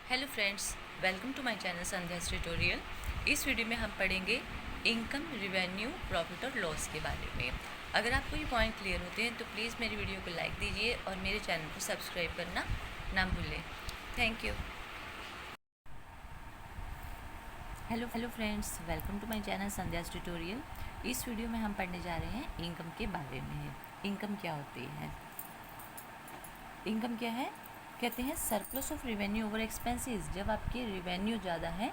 Hello friends, welcome to my channel Sandhya's tutorial. इस video में हम पढ़ेंगे इनकम, रिवेन्यू, प्रॉफिट और लॉस के बारे में। अगर आपको ये पॉइंट क्लियर होते हैं तो प्लीज़ मेरी वीडियो को लाइक दीजिए और मेरे चैनल को सब्सक्राइब करना ना भूलें। Thank you. Hello friends, welcome to my channel Sandhya's tutorial. इस वीडियो में हम पढ़ने जा रहे हैं इनकम के बारे में। इनकम क्या होती है? इनकम क्या है? कहते हैं surplus of revenue over expenses. जब आपके रिवेन्यू ज़्यादा है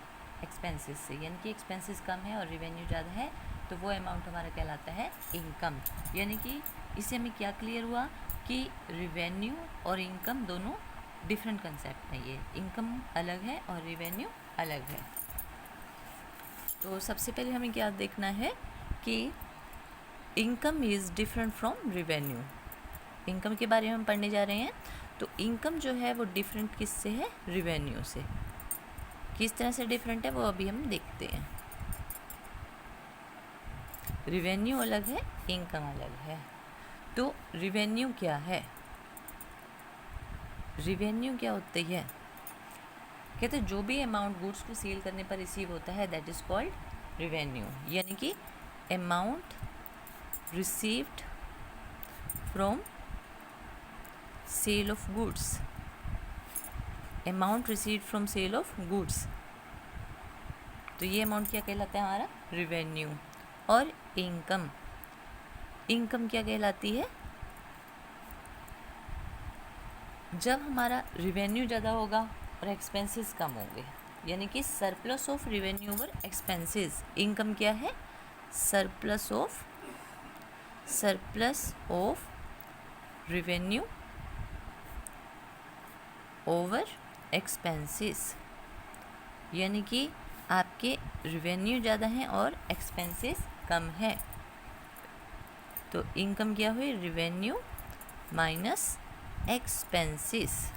एक्सपेंसेस से, यानी कि एक्सपेंसेस कम है और रिवेन्यू ज़्यादा है, तो वो अमाउंट हमारा कहलाता है इनकम। यानी कि इससे हमें क्या क्लियर हुआ कि रिवेन्यू और इनकम दोनों डिफरेंट कंसेप्ट हैं। ये इनकम अलग है और रिवेन्यू अलग है। तो सबसे पहले हमें क्या देखना है कि income is different from revenue. Income के बारे में हम पढ़ने जा रहे हैं। तो इनकम जो है वो डिफरेंट किससे है? रिवेन्यू से। किस तरह से डिफरेंट है वो अभी हम देखते हैं। रिवेन्यू अलग है, इनकम अलग है। तो रिवेन्यू क्या है? रिवेन्यू क्या होती है? कहते हैं जो भी अमाउंट गुड्स को सेल करने पर रिसीव होता है दैट इज कॉल्ड रिवेन्यू। यानी कि amount received from sale of goods. Amount received from sale of goods, तो ये अमाउंट क्या कहलाता है? हमारा रिवेन्यू। और इनकम, इनकम क्या कहलाती है? जब हमारा रिवेन्यू ज़्यादा होगा और एक्सपेंसेस कम होंगे, यानी कि surplus of revenue over expenses. Income क्या है? Surplus of revenue over expenses. यानी कि आपके रिवेन्यू ज़्यादा हैं और एक्सपेंसेस कम है, तो इनकम क्या हुई? Revenue minus expenses.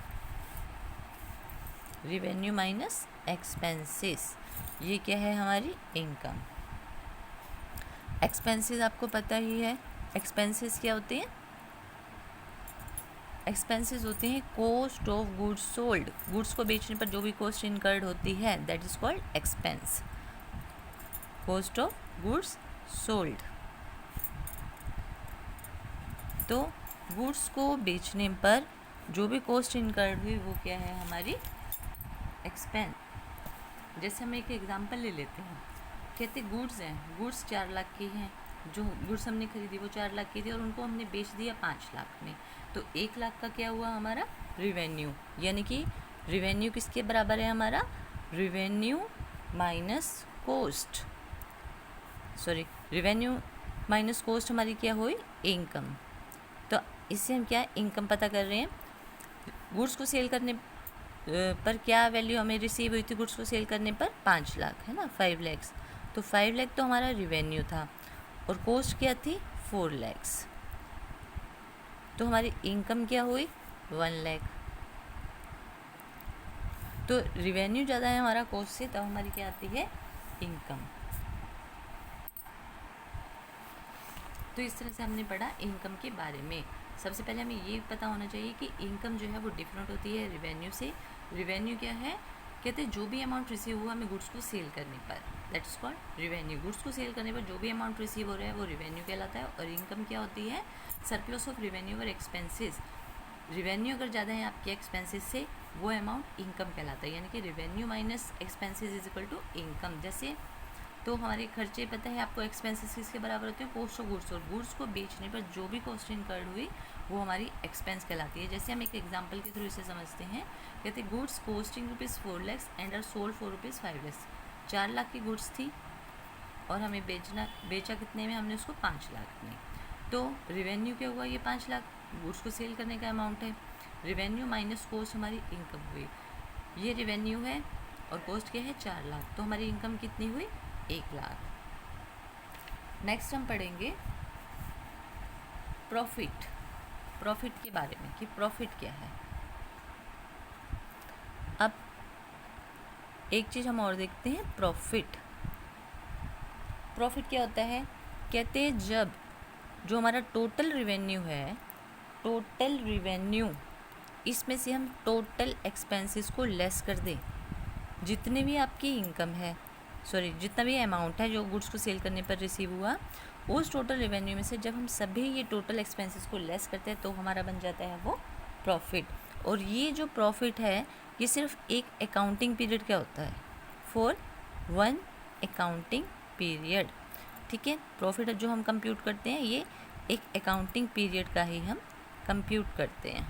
Revenue minus expenses, ये क्या है? हमारी इनकम। एक्सपेंसेस आपको पता ही है। एक्सपेंसेस क्या होते हैं? एक्सपेंसेस होते हैं cost of goods sold. Goods को बेचने पर जो भी कॉस्ट इनकर्ड होती है that is called expense. Cost of goods sold. तो गुड्स को बेचने पर जो भी कॉस्ट इनकर्ड हुई वो क्या है? हमारी एक्सपेंस। जैसे हम एक एग्जांपल ले लेते हैं। कहते गुड्स हैं, गुड्स 4 लाख की हैं। जो गुड्स हमने खरीदी वो 4 लाख की थी और उनको हमने बेच दिया 5 लाख में। तो 1 लाख का क्या हुआ? हमारा रिवेन्यू। यानी कि रिवेन्यू किसके बराबर है? हमारा revenue minus cost. Sorry, revenue minus cost हमारी क्या हुई? इनकम। तो इससे हम क्या इनकम पता कर रहे हैं? गुड्स को सेल करने पर क्या वैल्यू हमें रिसीव हुई थी? गुड्स को सेल करने पर 5 लाख, है ना, 5 लैक्स। तो 5 लाख तो हमारा रिवेन्यू था और कॉस्ट क्या थी? 4 लैक्स। तो हमारी इनकम क्या हुई? 1 लाख। तो रिवेन्यू ज़्यादा है हमारा कॉस्ट से, तब हमारी क्या आती है? इनकम। तो इस तरह से हमने पढ़ा इनकम के बारे में। सबसे पहले हमें ये पता होना चाहिए कि इनकम जो है वो डिफरेंट होती है रिवेन्यू से। रिवेन्यू क्या है? कहते हैं जो भी अमाउंट रिसीव हुआ हमें गुड्स को सेल करने पर, that is called revenue. Goods को सेल करने पर जो भी अमाउंट रिसीव हो रहा है वो रिवेन्यू कहलाता है। और इनकम क्या होती है? सरप्लस ऑफ रिवेन्यू और एक्सपेंसेस। रिवेन्यू अगर ज़्यादा है आपके एक्सपेंसेस से, वो अमाउंट इनकम कहलाता है। यानी कि revenue minus expenses is equal to income. जैसे तो हमारे खर्चे पता है आपको, एक्सपेंसेस किसके बराबर होते हैं? Cost of goods. और गुड्स को बेचने पर जो भी कॉस्ट इनकर्ड हुई वो हमारी एक्सपेंस कहलाती है। जैसे हम एक एग्जांपल के थ्रू इसे समझते हैं। कहते हैं goods costing ₹4 lakhs and are sold for ₹5 lakhs. 4 lakh की गुड्स थी और हमें बेचा कितने में? हमने उसको 5 लाख में। तो रिवेन्यू क्या हुआ? ये 5 लाख गुड्स को सेल करने का अमाउंट है। रिवेन्यू माइनस कॉस्ट हमारी इनकम हुई। ये रिवेन्यू है और कॉस्ट क्या है? 4 लाख। तो हमारी इनकम कितनी हुई? 1 लाख। नेक्स्ट हम पढ़ेंगे प्रॉफिट। प्रॉफिट के बारे में कि प्रॉफिट क्या है। अब एक चीज़ हम और देखते हैं, प्रॉफिट। प्रॉफिट क्या होता है? कहते हैं जब जो हमारा टोटल रिवेन्यू है, टोटल रिवेन्यू इसमें से हम टोटल एक्सपेंसेस को लेस कर दें, जितने भी आपकी इनकम है, जितना भी अमाउंट है जो गुड्स को सेल करने पर रिसीव हुआ, उस टोटल रेवेन्यू में से जब हम सभी ये टोटल एक्सपेंसेस को लेस करते हैं तो हमारा बन जाता है वो प्रॉफिट। और ये जो प्रॉफिट है ये सिर्फ एक अकाउंटिंग पीरियड क्या होता है, फॉर 1 अकाउंटिंग पीरियड। ठीक है, प्रॉफिट जो हम कंप्यूट करते हैं ये एक अकाउंटिंग पीरियड का ही हम कंप्यूट करते हैं।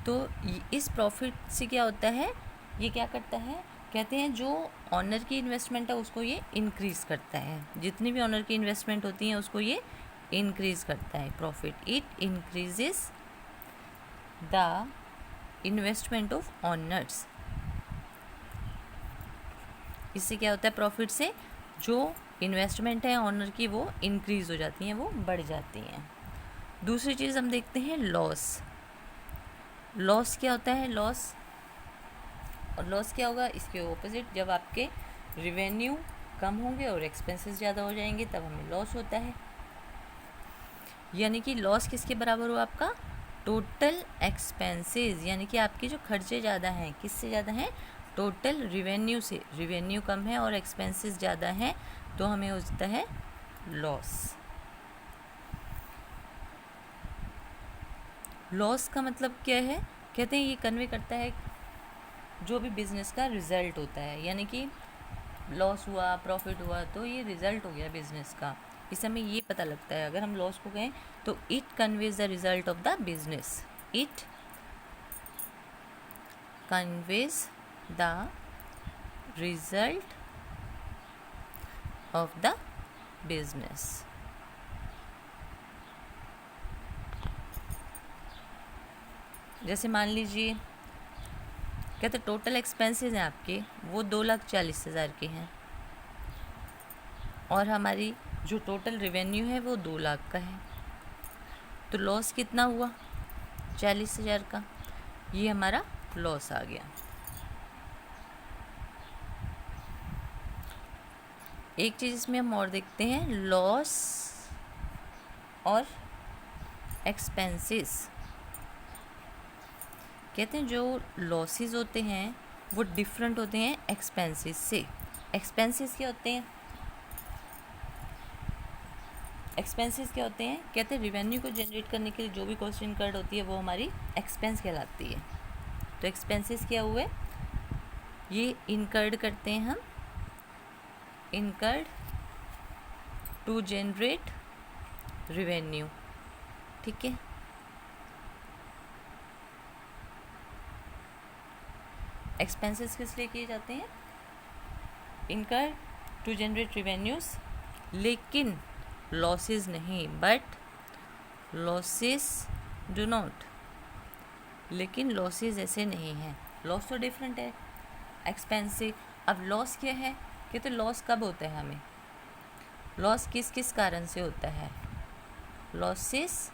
तो इस प्रॉफिट से क्या होता है, ये क्या करता है, कहते हैं जो ऑनर की इन्वेस्टमेंट है उसको ये इंक्रीज़ करता है, जितनी भी ऑनर की इन्वेस्टमेंट होती है उसको ये इंक्रीज़ करता है profit. It increases the investment of honours. इससे क्या होता है, प्रॉफिट से जो इन्वेस्टमेंट है ऑनर की वो इंक्रीज़ हो जाती हैं, वो बढ़ जाती हैं। दूसरी चीज़ हम देखते हैं लॉस। लॉस क्या होता है, लॉस, और लॉस क्या होगा, इसके ऑपोजिट, जब आपके रिवेन्यू कम होंगे और एक्सपेंसेस ज़्यादा हो जाएंगे तब हमें लॉस होता है। यानी कि लॉस किसके बराबर हुआ, आपका टोटल एक्सपेंसेस, यानी कि आपके जो खर्चे ज़्यादा हैं, किससे ज़्यादा हैं, टोटल रिवेन्यू से। रिवेन्यू कम है और एक्सपेंसेस ज़्यादा हैं तो हमें होता है लॉस। लॉस का मतलब क्या है, कहते हैं ये कन्वे करता है जो भी बिज़नेस का रिज़ल्ट होता है, यानी कि लॉस हुआ, प्रॉफिट हुआ, तो ये रिज़ल्ट हो गया बिज़नेस का, इससे हमें ये पता लगता है। अगर हम लॉस को कहें तो it conveys the result of the business, it conveys the result of the business. जैसे मान लीजिए कहते टोटल एक्सपेंसेस हैं आपके वो 2,40,000 के हैं और हमारी जो टोटल रेवेन्यू है वो 2 लाख का है, तो लॉस कितना हुआ, 40,000 का। ये हमारा लॉस आ गया। एक चीज़ इसमें हम और देखते हैं, लॉस और एक्सपेंसेस। कहते हैं जो लॉसेस होते हैं वो डिफरेंट होते हैं एक्सपेंसेस से। एक्सपेंसेस क्या होते हैं, एक्सपेंसेस क्या होते हैं, कहते हैं रिवेन्यू को जनरेट करने के लिए जो भी कॉस्ट इनकर्ड होती है वो हमारी एक्सपेंस कहलाती है। तो एक्सपेंसेस क्या हुए, ये इनकर्ड करते हैं हम, इनकर्ड टू जनरेट रिवेन्यू। ठीक है, एक्सपेंसेस किस लिए किए जाते हैं, इनकर्ड टू जनरेट रिवेन्यूज़, लेकिन लॉसेस नहीं, बट लॉसेस डू नॉट, लेकिन लॉसेस ऐसे नहीं हैं। लॉस तो डिफरेंट है एक्सपेंस से। अब लॉस क्या है, कि तो लॉस कब होता है हमें, लॉस किस किस कारण से होता है, लॉसेस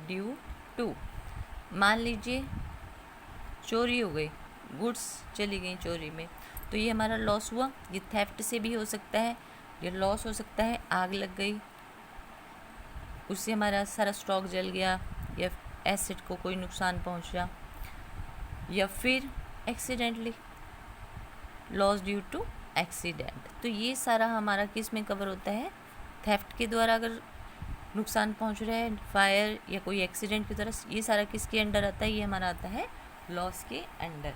ड्यू टू, मान लीजिए चोरी हो गई, गुड्स चली गई चोरी में, तो ये हमारा लॉस हुआ। ये थेफ्ट से भी हो सकता है, ये लॉस हो सकता है, आग लग गई उससे हमारा सारा स्टॉक जल गया, या एसेट को कोई नुकसान पहुंचा, या फिर accidentally loss due to accident. तो ये सारा हमारा किस में कवर होता है, थेफ्ट के द्वारा अगर नुकसान पहुंच रहा है, फायर या कोई एक्सीडेंट की तरह, ये सारा किसके अंडर आता है, ये हमारा आता है लॉस के अंडर।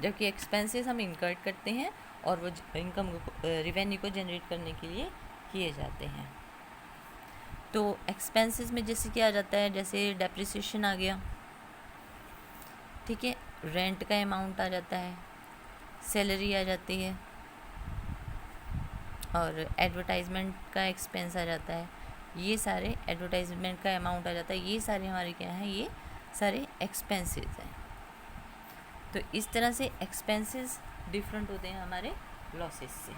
जबकि एक्सपेंसेस हम इनकर्ड करते हैं और वो इनकम रिवेन्यू को जनरेट करने के लिए किए जाते हैं। तो एक्सपेंसेस में जैसे क्या आ जाता है, जैसे डेप्रिसिएशन आ गया, ठीक है, रेंट का अमाउंट आ जाता है, सैलरी आ जाती है, और एडवर्टाइजमेंट का एक्सपेंस आ जाता है, ये सारे एडवर्टाइजमेंट का अमाउंट आ जाता है, ये सारे हमारे क्या हैं, ये सारे एक्सपेंसेस हैं। तो इस तरह से एक्सपेंसेस डिफरेंट होते हैं हमारे लॉसेस से।